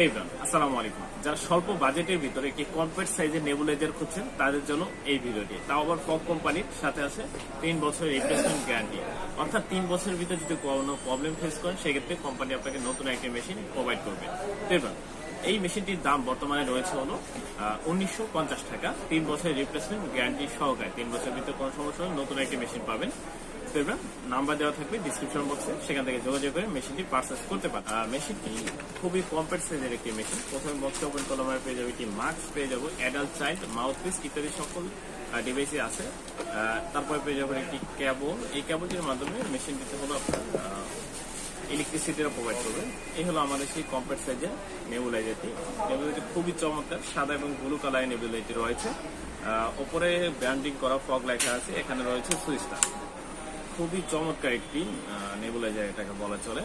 আসসালামু আলাইকুম। যারা স্বল্প বাজেটের ভিতরে একটি কম্প্যাক্ট সাইজের নেবুলাইজার খুঁজছেন তাদের জন্য এই ভিডিওটি। তাও আবার ফগ কোম্পানির সাথে আছে 3 বছরের রিপ্লেসমেন্ট গ্যারান্টি। অর্থাৎ 3 বছরের ভিতরে যদি কোনো প্রবলেম ফেস করেন সেক্ষেত্রে কোম্পানি আপনাকে নতুন একটা মেশিন প্রোভাইড করবে। এই মেশিনটির দাম বর্তমানে রয়েছে হলো 1950 টাকা। 3 বছরের রিপ্লেসমেন্ট গ্যারান্টি সহকারে 3 বছরের ভিতরে কোনো সমস্যা হলে নতুন একটা মেশিন পাবেন। নাম্বার দেওয়া থাকবে ডিসক্রিপশন বক্সে, সেখান থেকে যোগাযোগ করে মেশিনটি পারচেস করতে পারেন। মেশিনটি খুবই কম্প্যাক্ট সাইজের একটি মেশিন। প্রথমে বক্সে ওপেন করলে আমরা পেয়ে যাবো একটি মাস্ক, পেয়ে যাবো অ্যাডাল্ট চাইল্ড মাউথপিস ইত্যাদি সকল ডিভাইসই আছে। তারপরে পেয়ে যাবেন একটি কেবল। এই কেবলটির মাধ্যমে মেশিনটিতে হলো আপনার ইলেকট্রিসিটিটা প্রোভাইড করবে। এই হলো আমাদের সেই কম্প্যাক্ট সাইজের নেবুলাইজারটি। নেবুলাইজারটি খুবই চমৎকার, সাদা এবং ব্লু কালারের নেবুলাইজারটি রয়েছে। ওপরে ব্র্যান্ডিং করা ফগ লেখা আছে, এখানে রয়েছে সুইচটা। খুবই চমৎকার একটি নেবুলাইজার এটাকে বলা চলে।